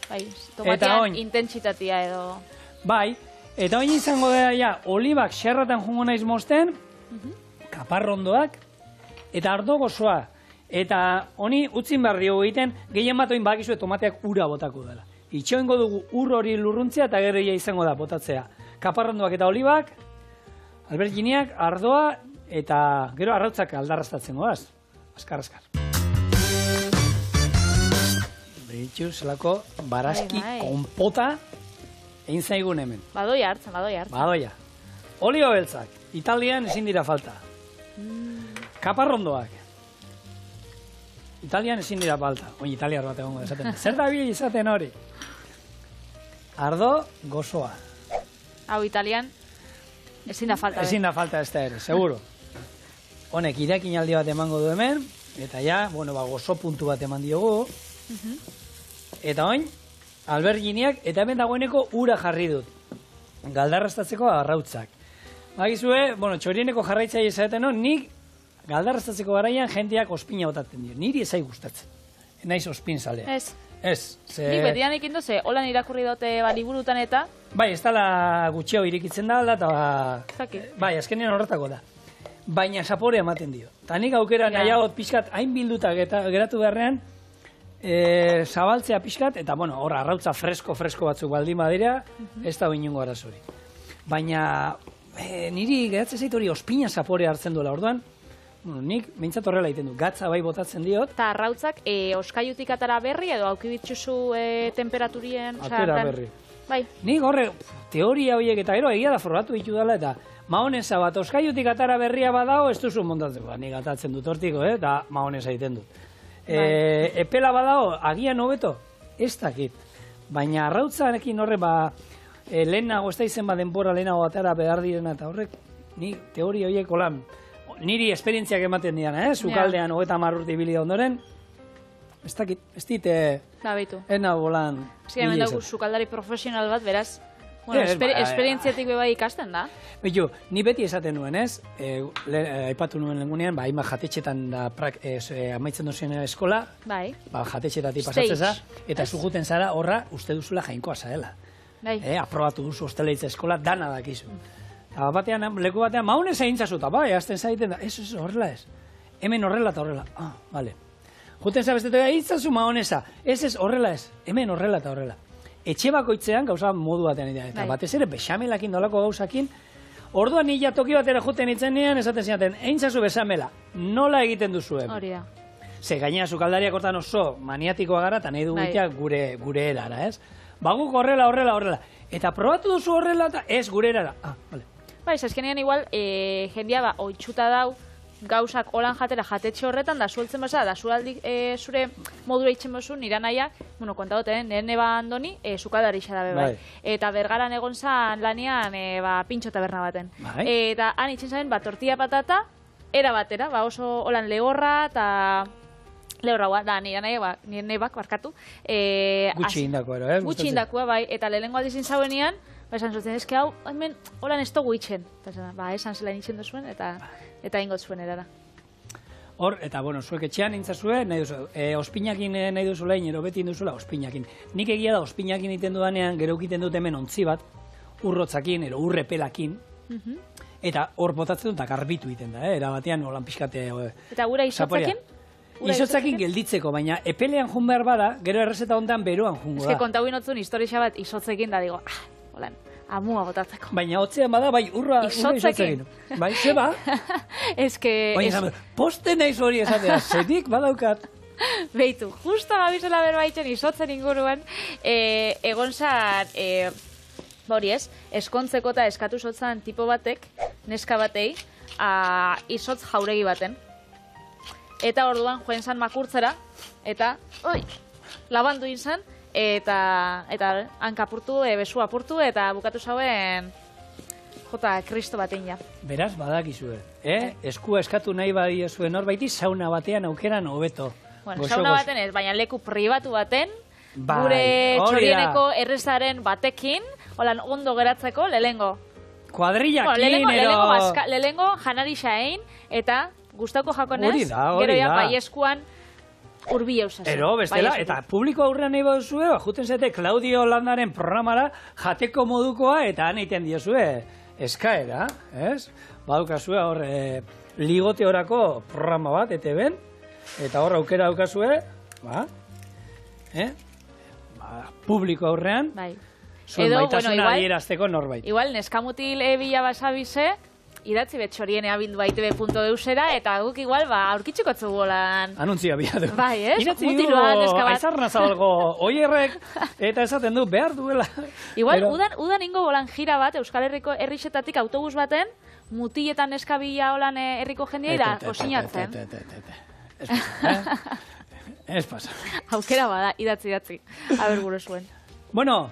Bai, tomatean intentsitatea edo... Bai, eta oin izango da, olibak xerratan jungo naiz mosten, kaparrondoak, eta ardo gozoa. Eta honi utzin barri egiten, gehien bat oin bakizu tomateak ura botako dela. Itxoengo dugu ur hori lurruntzea eta gero izango da botatzea. Kaparrondoak eta olibak, alberginiak, ardoa, eta gero arrautzak aldarraztatzen goaz. Askar. Beritxu, zelako barazki konpota egin zaigun hemen. Badoia hartzen. Badoia. Olio beltzak, Italian ezin dira falta. Kaparrondoak. Italian ezin dira falta. Oin italiar bat egongo esaten. Zer da bile izaten hori? Ardo gozoa. Hau Italian ezin da falta. Ezin da falta ez da ere, seguro. honek irakin aldi bat emango du hemen, eta ja, bueno, gozo puntu bat eman diogu. Eta oin, alberginiak, eta hemen dagoeneko ura jarri dut. Galdarraztatzeko arrautzak. Bagizue, bueno, txorieneko jarraitzaile zaten nik galdarraztatzeko garaian jendeak ospina botatzen dio. Niri ezai gustatzen. Naiz ospin zalea. Ez. Nik betian ikindu ze, holan irakurri dute liburutan eta... Bai, ez dala gutxeo irikitzen da alda, eta bai, azkenean horretako da. Baina sapore ematen dio. Ta nik aukera nahiagot pixkat, hain bilduta geratu beharrean, zabaltzea pixkat, eta bueno, hor arrautza fresko batzuk baldin badira, ez da inongo arazori. Baina niri geratzen zait hori ospina zapore hartzen duela orduan, nik behintzat horrela egiten du, gatza bai botatzen diot. Eta arrautzak oskaiutik atara berri edo aukibitzuzu temperaturien? Atera berri. Bai. Nik horre, teoria horiek eta gero egia da formatu ditu dela eta mahonesa bat oskaiutik atara berria badao, ez duzu montatzen. Nik atatzen dut hortiko, eta mahonesa egiten dut. Epela badao, agian hobeto, ez dakit. Baina arrautzarekin horre, lehenago, ez da izen denbora lehenago atara behar direna eta horrek, nik teoria horiek holan, niri esperientziak ematen dian, Zukaldean 30 urte ibili ondoren, ez dakit, ez dit, ez nago bolan. Ez hemen dugu sukaldari profesional bat, beraz, esperientziatik bebai ikasten da. Betu, ni beti esaten nuen, aipatu nuen lengunean, hainbat jatetxetan da amaitzen duzien eskola, jatetxetatik pasatzen za, eta zuguten zara horra uste duzula jainkoa zaela. Aprobatu duzu hosteleitza eskola, dana dakizu. Leku batean, maunez egin zazuta, azten zaiten da, ez, horrela ez. Hemen horrela eta horrela. Bale. Juten zabestetu, itzazu mauneza, ez, horrela ez. Hemen horrela eta horrela. Etxe bakoitzean gauza modu batean idea. Eta batez ere, bexamelakin dolako gauzakin, orduan nila toki batera juten itzen nian, esaten zinaten, egin zazu besamela, nola egiten duzu hemen. Hori da. Ze, gaina sukaldariak hortan oso maniatikoa gara, eta nahi du gitea gure erara, ez? Baguk horrela. Eta probatu duzu horrela eta ez gure erara. Bale. Bai, azkenean igual, jendia oitxuta dau, gauzak holan jatera jatetxe horretan, da zueltzen basa, da zure modura itxen bozu, nira naia, bueno, kontagoten, nire ba andoni, sukaldari xa da bai. Eta Bergaran egon zan lanean, pintxo taberna baten. Eta han itxen zaben, tortilla patata, era batera, oso holan lehorra, eta lehorra, da, nire nahi barkatu. Gutxi indako, Gutxi indakoa, bai, eta lehenengo aldizin zauenean, esan zuten, ezke hau, hemen, holan ez dugu itxen. Esan zela itxen duzuen, eta ingot zuen erara. Hor, eta, bueno, zuek etxean intzazue, ospinakin nahi duzula, ero beti induzula, ospinakin. Nik egia da, ospinakin iten dudanean, gero egiten dut hemen ontzi bat, urrotzakin, ero urrepelakin, eta hor botatzen dut, eta garbitu iten da, erabatean, holan pixkate... Eta gura izotzakin? Izotzakin gelditzeko, baina epelean jun behar bada, gero errezeta hontan beroan jungo da. Ez que kontagu inotzun historia bat izotzekin da, digo, holan, amua botatzeko. Baina hotzean bada, bai, urra izotzekin. Bai, zeba? Ez que... Baina, poste naiz hori esatea, zedik badaukat. Beitu, justo babizela berbaitzen izotzen inguruan, egon zan, hori ez, eskontzeko eta eskatu zotzan tipo batek, neska batei, izotz jauregi baten. Eta orduan joen zan makurtzera, eta, labandu izan, eta hanka apurtu, besu apurtu, eta bukatu zauen jota kristo batein ja. Beraz, badakizue, eskua eskatu nahi badia zuen norbaiti, sauna batean aukeran hobeto. Bueno, sauna baten ez, baina leku pribatu baten, gure txorieneko errezaren batekin, holan ondo geratzeko, lehengo. Kuadrillakin, lehengo janari xain, eta gustauko jakonez, gero ja baieskuan urbi eusaz. Ero, bestela, eta publiko aurrean nahi baduzue, juten zete Claudio Landaren programara jateko modukoa, eta han egiten diozue eskaera, ez? Badukazue hor ligote horako programa bat, ETV-en, eta hor aukera daukazue, publiko aurrean, zuen maitasuna adierazteko norbait. Igual, neskamutil bila basabize, idatzi betxorien eabildu baitebe.eusera, eta guk igual, aurkitxiko tzugolan... Anuntzia biatu. Bai, ez? Idatzi dugu, aizarna zabalgo, oierrek, eta esaten du, behar duela. Igual, udan ingo bolan jira bat, Euskal Herriko herrixetatik autobus baten, mutiletan eskabila holan herriko jendeira, osinatzen. Ez pasa. Aukera bada, idatzi. Aber gure zuen. Bueno,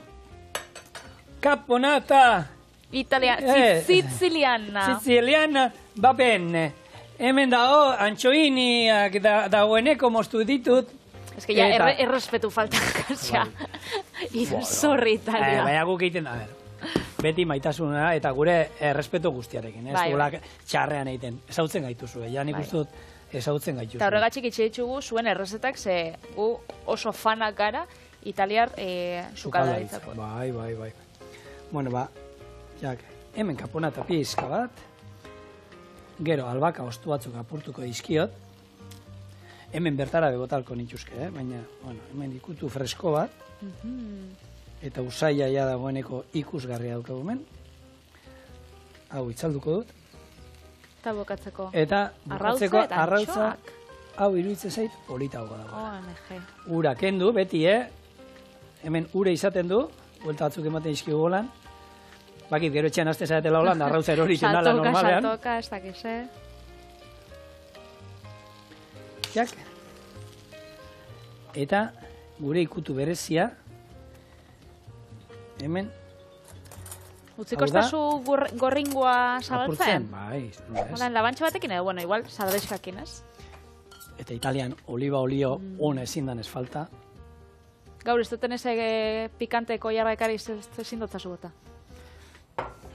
caponata... Siciliana. Siciliana, va bene. Hemen dago, antxoiniak dagoeneko moztu ditut. Ez que ja, errespetu falta kasia. Zorri, Italia. Baina guk egiten da, beti maitasuna eta gure errespetu guztiarekin, ez duela txarrean egiten. Ezautzen gaituzu, ja nik uste dut ezautzen gaituzu. Eta horregatxik itxe ditugu zuen errezetak, ze gu oso fanak gara italiar sukaldaritzako. Bai. Bueno, jak, hemen kaponata pizka bat, gero albaka ostu batzuk apurtuko dizkiot, hemen bertara bebotalko nituzke, baina, bueno, hemen ikutu fresko bat, eta usaia ja dagoeneko ikusgarria daukagu hemen. Hau itzalduko dut. Eta bokatzeko. Eta bokatzeko arrautza, hau iruditzen zait, polita hau dago. Ura kendu, beti, hemen ure izaten du, buelta batzuk ematen izkigu golan. Bakit, gero etxean azte zaretela holan, da arrautza eroritzen dala normalean. Saltoka, ez dakiz, Jak. Eta gure ikutu berezia, hemen, utziko estazu gorringoa zabaltzen? Bai. Holan, labantxo batekin edo, bueno, igual, saldeskakin, ez? Eta Italian oliba olio ona ezin dan ez falta. Gaur, ez duten ez pikanteko jarra ekari ezin dotzazu bota.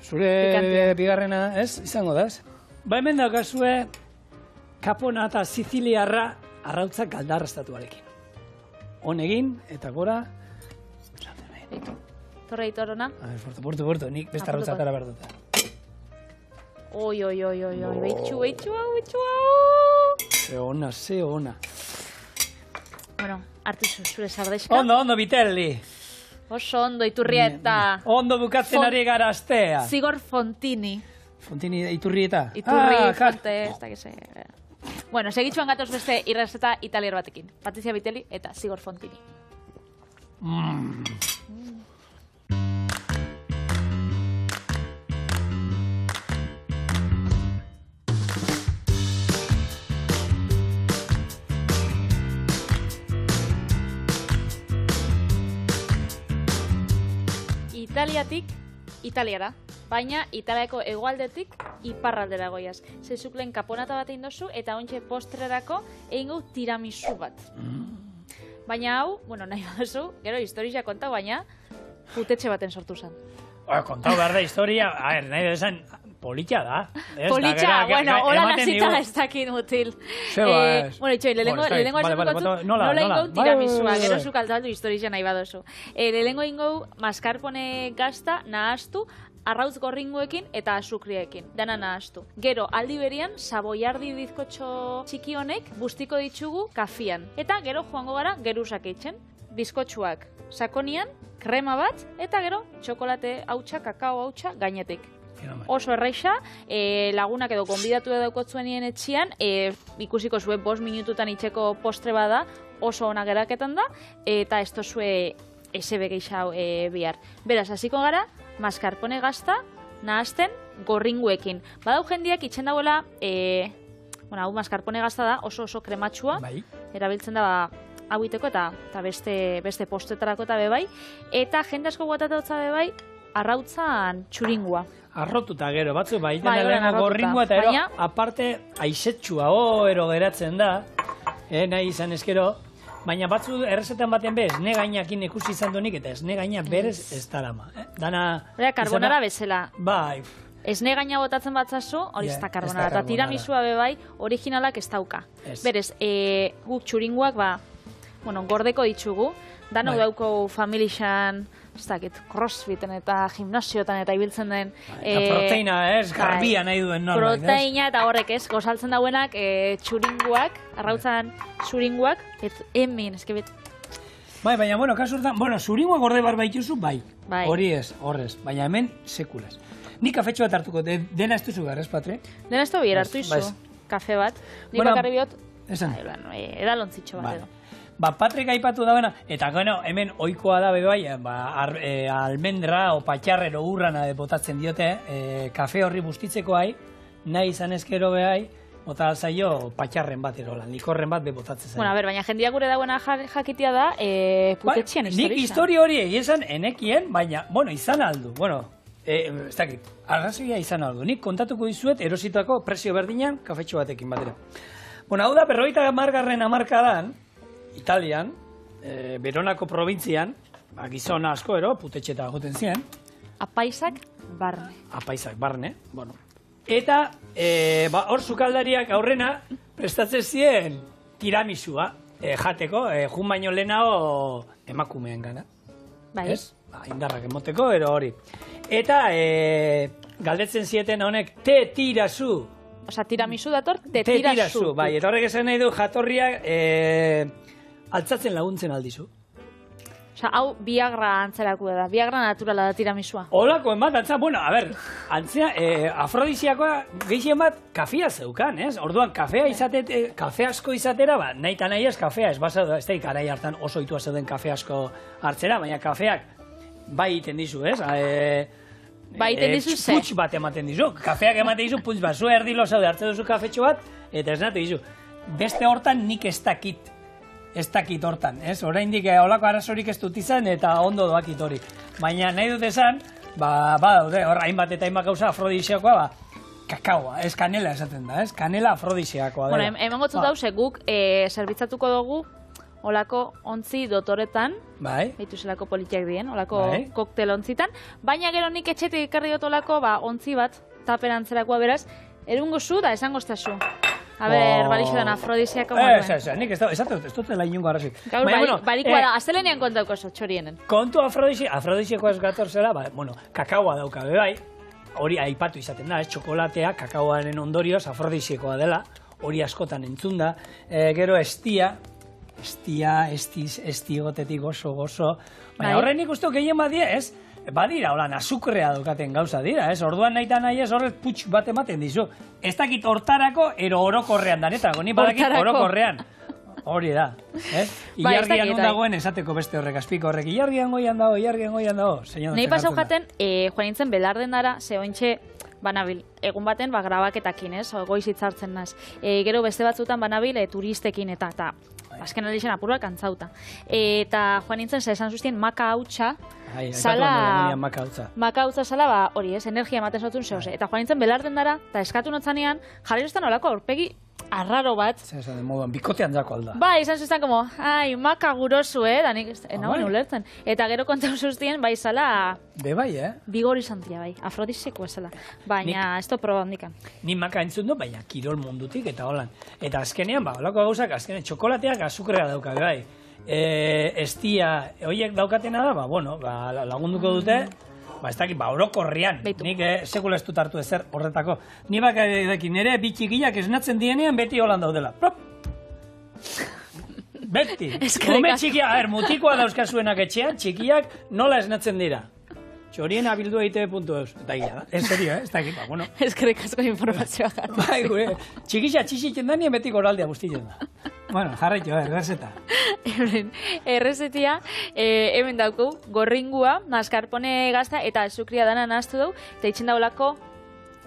Zure bigarrena, ez? Izango da, ez? Ba, hemen daukazue kaponata siciliarra arrautza galdarrastatuarekin. Honegin, eta gora... Torre itorona. Portu, nik beste arrautzatara behar dut. Oi, behitxu hau. Ze ona. Bueno, hartu zure sardeska. Ondo, Vitelli. Oso ondo, Iturrieta. Ondo bukatzen ari gara astea. Zigor Fontini. Fontini Iturrieta? Fonte, ez da que Bueno, segitxuan gatoz beste irrezeta italiar batekin. Patrizia Vitelli eta Zigor Fontini. Italiatik, Italiara, baina Italiako hegoaldetik iparraldera goiaz. Zezuklen kaponata bat egin dozu eta ontxe postrerako egin gau tiramisu bat. Baina hau, bueno, nahi baduzu, gero historia kontau, baina putetxe baten sortu zen. Kontau behar da historia, nahi da esan, politxa da. Politxa, bueno, hola nazita ez dakin mutil. Bueno, itxoi, lehenengo nola ingo tiramisua, gero zu kaltaldu historia nahi baduzu. Lehenengo ingo mascarpone gazta nahaztu, arrautz gorringoekin eta azukriekin, dana nahaztu. Gero, aldi berian, saboiardi bizkotxo txiki honek bustiko ditugu kafian. Eta gero joango gara geruzak eitzen, bizkotxuak sakonian, krema bat, eta gero txokolate hautsa, kakao hautsa gainetik. Oso erraixa, lagunak edo gonbidatu daukotzuen nien etxian, ikusiko zuen 5 minututan itxeko postre bada, oso ona geraketan da, eta ez tozue esebe geixau bihar. Beraz, hasiko gara, mascarpone gazta, nahazten, gorringuekin. Badau jendiak itxen dauela, hau mascarpone gazta da, oso krematxua, erabiltzen da hau iteko eta beste postetarako eta bebai, eta jende asko guatatatza bebai, arrautzan txuringua. Arrotuta gero, batzu bai, gorringua eta ero, aparte, aizetxua, ero geratzen da, nahi izan ezkero, baina batzu errezetan baten be, esne gainakin ikusi izan dunik, eta esne gaina berez ez darama. Karbonara bezala. Bai. Esne gaina botatzen batzazu, hori ez da karbonara, eta tiramisua bebai, originalak ez dauka. Berez, guk txuringuak, gordeko ditugu, dano dauko familixan, ez dakit, crossfiten eta gimnasiotan eta ibiltzen den... Eta proteina, garbia nahi duen norbait. Proteina eta horrek gozaltzen dauenak txuringuak, arrautzan txuringuak, hemen, eskebet... Bai, baina, kasu hortan, txuringuak gorde bar baituzu, bai. Hori ez, horrez, baina hemen sekulaz. Ni kafetxo bat hartuko, dena ez duzu gara, ez, Patre? Dena ez du bier hartu izu, kafe bat. Ni bakarri biot, edalontzitxo bat edo. Patrek aipatu dagoena, eta hemen oikoa da bai, almendra o patxarrero urrana botatzen diote, kafe horri bustitzeko nahi izan ezkero behai, bota alzaio patxarren bat erolan, likorren bat botatzen zaio. Baina jendia gure dagoena jakitia da, putetxian historia. Nik historia hori egizan enekien, baina, izan aldu, ez dakit, arrazoia izan aldo. Nik kontatuko dizuet erositako presio berdinan kafetxo batekin batera. Bueno, hau da, 50. hamarkadan, Italian, Veronako probintzian, gizona asko putetxeta goten ziren. Apaisak barne. Apaisak barne, bueno. Eta hor sukaldariak aurrena prestatzen ziren tiramisua jateko, jun baino lehenago emakumeen gana. Bai. Ez? Indarrak emoteko, ero hori. Eta galdetzen zieten honek te tirazu. Osa, tiramisu dator, te tirazu. Bai, eta horrek esan nahi du jatorriak altzatzen laguntzen aldizu. Osa, hau Viagra antzerako da, Viagra naturala da tiramisua. Olakoen bat, antza, bueno, a ber, antzea, afrodisiakoa gehien bat kafea zeukan, ez? Orduan, kafe asko izatera, ba, nahi eta nahi ez kafea, ez basa, ez da ikarai hartan oso itua zeuden kafe asko hartzera, baina kafeak bai iten dizu, ez? Bai iten dizu ze? Putx bat ematen dizu, kafeak ematen dizu, putx bat, zu erdilo zaude hartzen duzu kafetxo bat, eta ez natu dizu. Beste hortan nik ez dakit hortan, ez? Oraindik holako arazorik ez dut izan eta ondo doakit hori. Baina nahi dut esan, daude, hor hainbat eta hainbat gauza afrodisiakoa, kakaoa, ez kanela esaten da, ez? Kanela afrodisiakoa dela. Bueno, hemen gotzut dauz, guk zerbitzatuko dugu olako ontzi dotoretan, behitu zelako politiak dien, olako koktel ontzitan, baina gero nik etxetik ikarri dut olako ontzi bat, taperantzerakoa beraz, erungo zu da esango estazu. A ber, balixo den afrodisiako moduen. Nik ez dutela inungo arrazik. Gaur, balikoa da, aztelenean kontauko zo, txorienen. Kontu afrodisiako ez gator zela, bueno, kakaoa dauka, bai, hori aipatu izaten da, txokolatea, kakaoaren ondorioz, afrodisiakoa dela, hori askotan entzun da, gero esti gotetik gozo, baina horrein ikustu gehien badie, ez? Badira, holan, azukrea daukaten gauza dira, ez? Orduan nahi eta nahi ez horret putx bat ematen dizu. Ez dakit hortarako, ero orokorrean danetarako, ni badakit orokorrean. Hori da, ez? Ilargian dagoen esateko beste horrek, azpiko horrek, ilargian goian dago. Nei pasau jaten, joan nintzen belarden dara, ze ointxe, banabil, egun baten grabaketakin, ez? Goiz hitzartzen naz. Gero beste batzutan banabil turistekin eta azken aldixen apurrak antzauta. Eta joan nintzen, esan zuztien maka hautsa, maka hautsa zala, hori ez, energia ematen zautzen zehose. Eta joan nintzen belarden dara, eta eskatu notzanean, jarri zuzten olako aurpegi arraro bat. Zer, moduan, bikotean dako alda. Bai, izan zuzten como, maka gurosu, da nik, nagoen ulertzen. Eta gero kontau zuztien, bai zala... Bai, Bigor izantia, bai, afrodiseko esela. Baina, ez to proba hondikan. Ni maka entzun du, baina kirol mundutik eta holan. Eta azkenean, holako gauzak, azkenean, txokolateak azukrea dauka, bai. Estia, horiek daukatena da, bueno, lagunduko dute, ez dakit, orokorrian. Nik sekula ez dut hartu ezer horretako. Ni bakarekin nire bitxikiak esnatzen dienean beti holan daudela. Prop! Beti. Gome txikiak, mutikoa dauzkazuenak etxean, txikiak nola esnatzen dira. Txorien abildu EITB.eus. Eta gila da, ez serio, ez dakit, bueno. Eskerrik asko informazioa jartu. Bai, gure, txikisa txixitzen da nien beti goraldea guztitzen da. Bueno, jarraitu, errezeta. Errezetia, hemen dauku, gorringua, mascarpone gazta eta azukria dana nahaztu dugu, eta itxen daulako,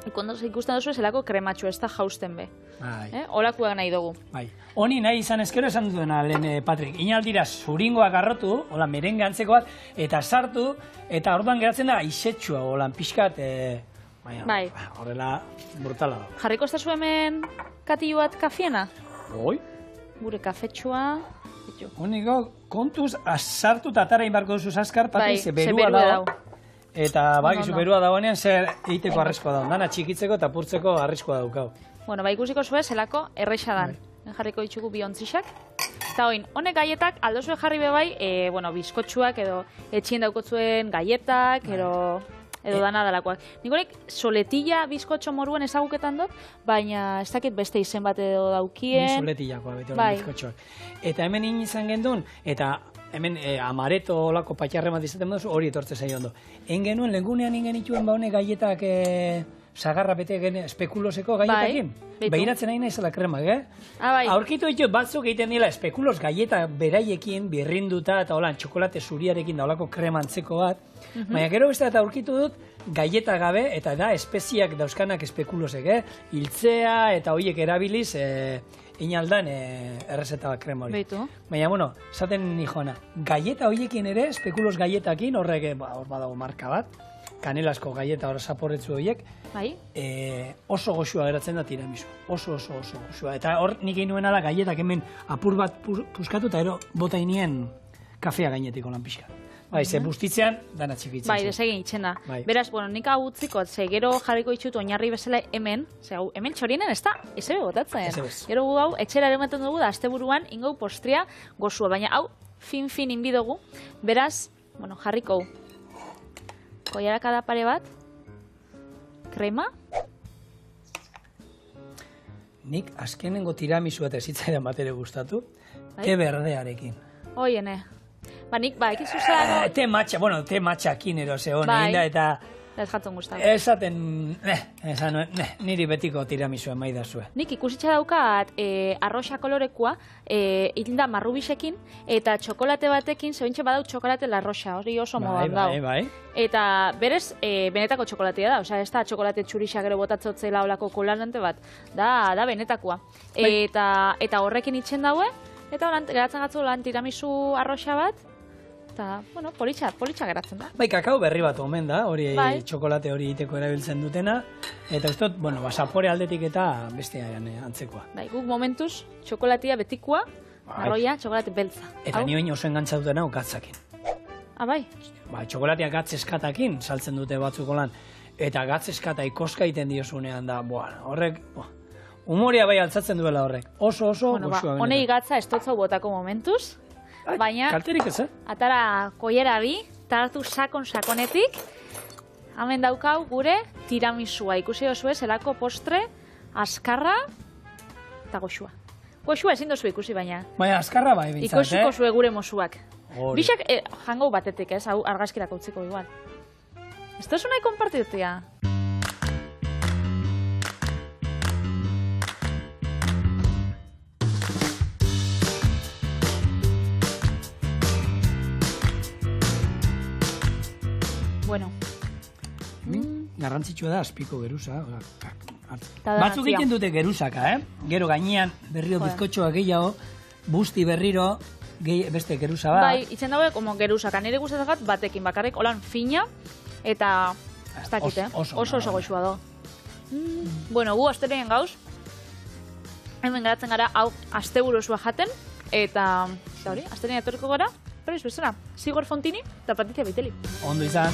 ikusten duzu zelako krematxu, ez da jausten be. Olakuak nahi dugu. Honi nahi izan ezkero esan duena lehen, Patrik. Inaldira zuringoak arrotu, hola merenga antzeko bat, eta sartu, eta orduan geratzen da isetxua, hola pixkat, horrela brutala da. Jarriko estazu hemen katillo bat kafiena? Oi? Gure kafetxua... Honiko, kontuz, sartu eta atara inbarko duzu azkar, Patrik, ze berua dago. Eta bakizu berua dagoenean zer egiteko arriskoa dago. Dana txikitzeko eta purtzeko arriskoa daukau. Bueno, ikusiko zuen zelako erreixa dan. Jarriko ditugu biontzixak. Eta honek gaietak, aldozue jarri bebai, bizkotxuak edo etxien daukotzuen gaietak, edo dana dalakoak. Nik honek soletilla bizkotxo moruen ezaguketan dut, baina ez dakit beste izen bat edo daukien. Ni soletillakoa bete hori bizkotxoak. Eta hemen izan gendun, eta hemen amareto olako patxarre bat izaten duzu, hori etortze zaio ondo. Engenuen, lengunean ingenituen honek gaietak sagarra bete espekuloseko gaietakin. Behiratzen nahi naizela kremak, Aurkitu ditut batzuk egiten dira espekulos gaieta beraiekin, birrinduta eta holan txokolate zuriarekin da olako kremantzeko bat. Baina gero beste eta aurkitu dut gaieta gabe eta da espeziak dauzkanak espekulosek, hiltzea eta horiek erabiliz inaldan errezeta krema hori. Beitu. Baina, bueno, esaten nijona, galleta horiekin ere, spekulos galletakin, horrek, hor badago marka bat, kanelasko galleta hor zaporretzu horiek, Bai? oso goxua geratzen da tiramisu. Oso goxua. Eta hor nik egin nuena da galletak hemen apur bat puskatu eta ero bota inien kafea gainetik olan pixka. Bai, ze bustitzean, dana txikitzen. Bai, desegin itxena. Bai. Beraz, bueno, nik hau utziko, ze gero jarriko itxut oinarri bezala hemen, ze hau, hemen txorienen ez da, ezebe botatzen. Ezebez. Gero gu hau, etxera erematen dugu da, asteburuan ingau postria gozua, baina hau, fin inbidogu. Beraz, bueno, jarriko koiarakada pare bat, krema. Nik azkenengo tiramisu eta zitzaidan bat ere gustatu, Bai? te berdearekin. Oiene. Ba, nik, ekizu zelago... Te matxakin ero ze hona Bai. inda, eta Ez jatzen guztago. esaten, niri betiko tiramisu emaidazue. Nik ikusitza daukat arroxa kolorekoa, hilda marrubisekin, eta txokolate batekin, zebintxe badau txokolate larroxa, hori oso modan dau. Bai. Eta berez, benetako txokolatea da, osea, ez da txokolate txurixa gero botatzotzela olako kolorante bat, da benetakoa. Eta horrekin itxen daue, eta geratzen gatzu lan tiramisu arroxa bat, eta, bueno, politxa geratzen da. Bai, kakao berri bat omen da, hori Bai. txokolate hori iteko erabiltzen dutena, eta ustot, bueno, sapore aldetik eta bestean antzekoa. Bai, guk momentuz, txokolatia betikoa, arroia, txokolate beltza. Eta nioin oso engantzatuten hau gatzakin. Bai. Ba, txokolatia gatzeskatakin saltzen dute batzuko lan, eta gatzeskata ikoska iten diozunean da, horrek, humoria bai altzatzen duela horrek. Oso Bueno, goxua benetan. honei gatza estotzau botako momentuz, baina Kalterik ez, atara koiera bi, tartu sakonetik, hemen daukau gure tiramisua. Ikusi dozue, zelako postre, azkarra eta goxua. Goxua ezin dozu ikusi baina. Baina, azkarra bai bintzat, Ikusiko zue gure mosuak. Hori. Bixak jango batetik ez, hau argazkirako utziko igual. Ez tozu nahi konpartiutia? Bueno. Garrantzitsua da azpiko geruza. Ta da Batzuk natzia. egiten dute geruzaka, Gero gainean berriro bizkotxoa gehiago, busti berriro, beste geruza bat. Bai, itzen daue, como geruzaka, nire gustatzen batekin bakarrik, holan fina, eta ez dakit, oso goxua do. Bueno, gu astelehen gauz, hemen garatzen gara, hau asteburuzua jaten, eta hori, astelehen etorriko gara, pero ez bezala, Sigor Fontini eta Patricia Viteli. Ondo izan.